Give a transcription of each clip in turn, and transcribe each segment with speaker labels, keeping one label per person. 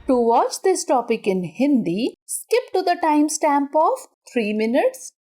Speaker 1: To watch this topic in Hindi, skip to the timestamp of 3 minutes.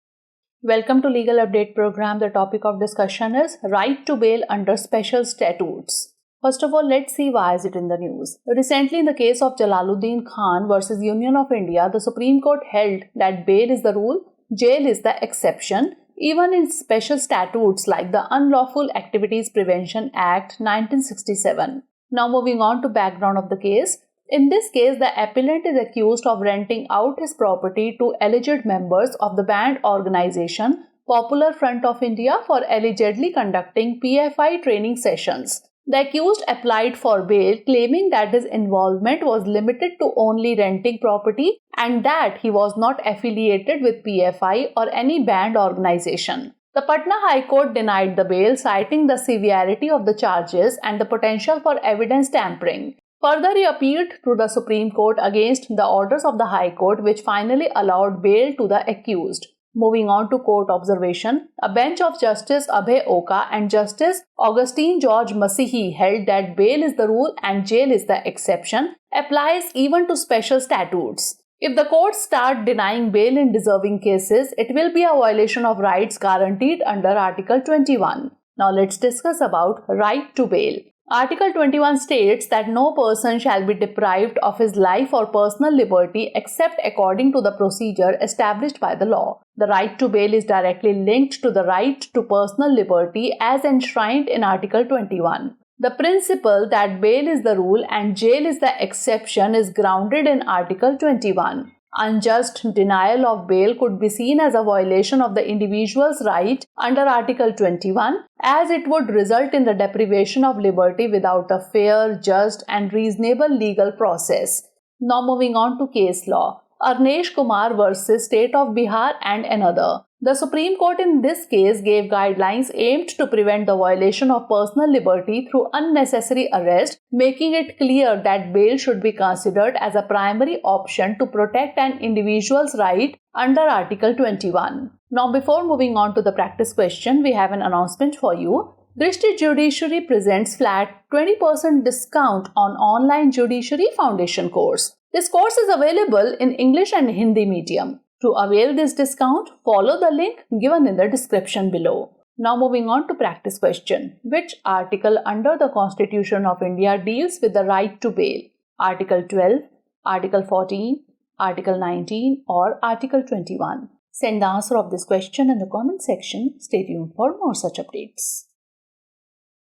Speaker 1: Welcome to Legal Update Program. The topic of discussion is right to bail under special statutes. First of all, let's see why is it in the news. Recently, in the case of Jalaluddin Khan versus Union of India, the Supreme Court held that bail is the rule, jail is the exception, even in special statutes like the Unlawful Activities Prevention Act 1967. Now moving on to background of the case. In this case, the appellant is accused of renting out his property to alleged members of the banned organization Popular Front of India for allegedly conducting PFI training sessions. The accused applied for bail, claiming that his involvement was limited to only renting property and that he was not affiliated with PFI or any banned organization. The Patna High Court denied the bail, citing the severity of the charges and the potential for evidence tampering. Further, he appealed to the Supreme Court against the orders of the High Court, which finally allowed bail to the accused. Moving on to court observation, a bench of Justice Abhay Oka and Justice Augustine George Masihi held that bail is the rule and jail is the exception, applies even to special statutes. If the courts start denying bail in deserving cases, it will be a violation of rights guaranteed under Article 21. Now let's discuss about right to bail. Article 21 states that no person shall be deprived of his life or personal liberty except according to the procedure established by the law. The right to bail is directly linked to the right to personal liberty as enshrined in Article 21. The principle that bail is the rule and jail is the exception is grounded in Article 21. Unjust denial of bail could be seen as a violation of the individual's right under Article 21, as it would result in the deprivation of liberty without a fair, just and reasonable legal process. Now moving on to case law. Arnesh Kumar versus State of Bihar and another. The Supreme Court in this case gave guidelines aimed to prevent the violation of personal liberty through unnecessary arrest, making it clear that bail should be considered as a primary option to protect an individual's right under Article 21. Now, before moving on to the practice question, we have an announcement for you. Drishti Judiciary presents flat 20% discount on online Judiciary Foundation course. This course is available in English and Hindi medium. To avail this discount, follow the link given in the description below. Now moving on to practice question. Which article under the Constitution of India deals with the right to bail? Article 12, Article 14, Article 19 or Article 21? Send the answer of this question in the comment section. Stay tuned for more such updates.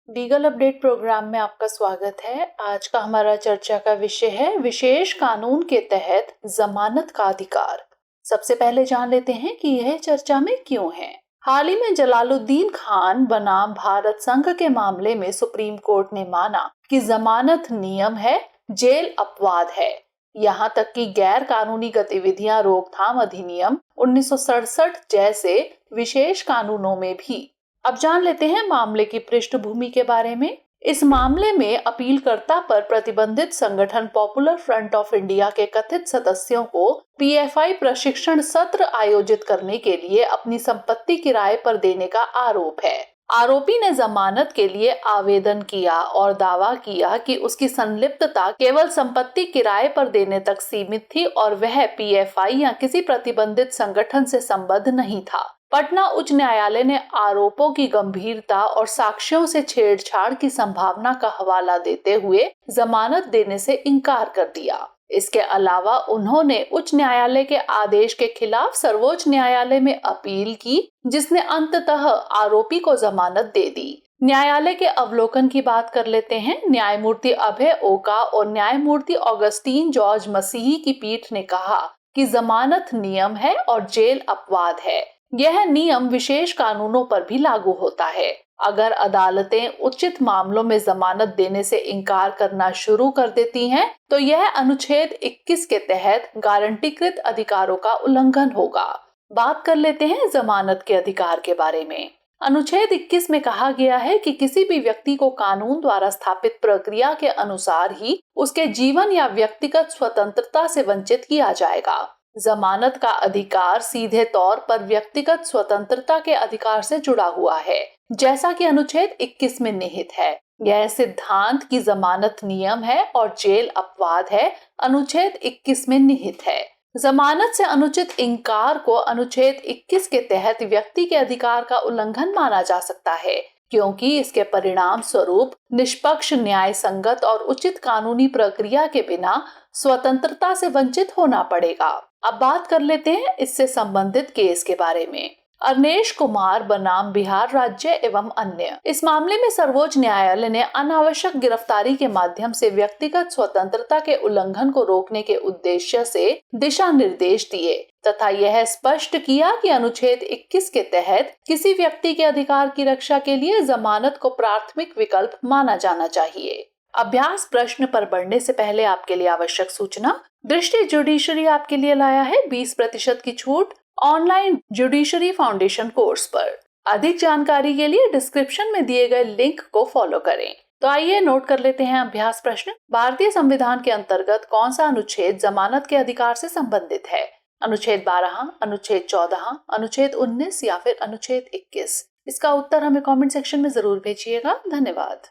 Speaker 1: Legal update program में आपका स्वागत है। आज का हमारा चर्चा का विषय है विशेष कानून के तहत जमानत का अधिकार। सबसे पहले जान लेते हैं कि यह चर्चा में क्यों है। हाल ही में जलालुद्दीन खान बनाम भारत संघ के मामले में सुप्रीम कोर्ट ने माना कि जमानत नियम है, जेल अपवाद है। यहाँ तक कि गैर कानूनी गतिविधियां रोकथाम अधिनियम 1967 जैसे विशेष कानूनों में भी। अब जान लेते हैं मामले की पृष्ठभूमि के बारे में। इस मामले में अपीलकर्ता पर प्रतिबंधित संगठन पॉपुलर फ्रंट ऑफ इंडिया के कथित सदस्यों को पीएफआई प्रशिक्षण सत्र आयोजित करने के लिए अपनी संपत्ति किराए पर देने का आरोप है। आरोपी ने जमानत के लिए आवेदन किया और दावा किया कि उसकी संलिप्तता केवल संपत्ति किराए पर देने तक सीमित थी और वह पीएफआई या किसी प्रतिबंधित संगठन से संबद्ध नहीं था। पटना उच्च न्यायालय ने आरोपों की गंभीरता और साक्ष्यों से छेड़छाड़ की संभावना का हवाला देते हुए जमानत देने से इनकार कर दिया। इसके अलावा उन्होंने उच्च न्यायालय के आदेश के खिलाफ सर्वोच्च न्यायालय में अपील की, जिसने अंततः आरोपी को जमानत दे दी। न्यायालय के अवलोकन की बात कर लेते हैं। न्यायमूर्ति अभय ओका और न्यायमूर्ति ऑगस्टीन जॉर्ज मसीही की पीठ ने कहा कि जमानत नियम है और जेल अपवाद है। यह नियम विशेष कानूनों पर भी लागू होता है। अगर अदालतें उचित मामलों में जमानत देने से इनकार करना शुरू कर देती हैं, तो यह अनुच्छेद 21 के तहत गारंटीकृत अधिकारों का उल्लंघन होगा। बात कर लेते हैं जमानत के अधिकार के बारे में। अनुच्छेद 21 में कहा गया है कि किसी भी व्यक्ति को कानून द्वारा स्थापित प्रक्रिया के अनुसार ही उसके जीवन या व्यक्तिगत स्वतंत्रता से वंचित किया जाएगा। जमानत का अधिकार सीधे तौर पर व्यक्तिगत स्वतंत्रता के अधिकार से जुड़ा हुआ है, जैसा कि अनुच्छेद 21 में निहित है। यह सिद्धांत की जमानत नियम है और जेल अपवाद है, अनुच्छेद 21 में निहित है। जमानत से अनुचित इनकार को अनुच्छेद 21 के तहत व्यक्ति के अधिकार का उल्लंघन माना जा सकता है, क्योंकि इसके परिणाम स्वरूप निष्पक्ष, न्याय संगत और उचित कानूनी प्रक्रिया के बिना स्वतंत्रता से वंचित होना पड़ेगा। अब बात कर लेते हैं इससे संबंधित केस के बारे में। अरनेश कुमार बनाम बिहार राज्य एवं अन्य। इस मामले में सर्वोच्च न्यायालय ने अनावश्यक गिरफ्तारी के माध्यम से व्यक्तिगत स्वतंत्रता के उल्लंघन को रोकने के उद्देश्य से दिशा निर्देश दिए तथा यह स्पष्ट किया कि अनुच्छेद 21 के तहत किसी व्यक्ति के अधिकार की रक्षा के लिए जमानत को प्राथमिक विकल्प माना जाना चाहिए। अभ्यास प्रश्न पर बढ़ने से पहले आपके लिए आवश्यक सूचना। दृष्टि जुडिशरी आपके लिए लाया है 20% की छूट ऑनलाइन जुडिशरी फाउंडेशन कोर्स पर। अधिक जानकारी के लिए डिस्क्रिप्शन में दिए गए लिंक को फॉलो करें। तो आइए नोट कर लेते हैं अभ्यास प्रश्न। भारतीय संविधान के अंतर्गत कौन सा अनुच्छेद जमानत के अधिकार से संबंधित है? अनुच्छेद 12, अनुच्छेद 14, अनुच्छेद 19 या फिर अनुच्छेद 21? इसका उत्तर हमें कमेंट सेक्शन में जरूर भेजिएगा। धन्यवाद।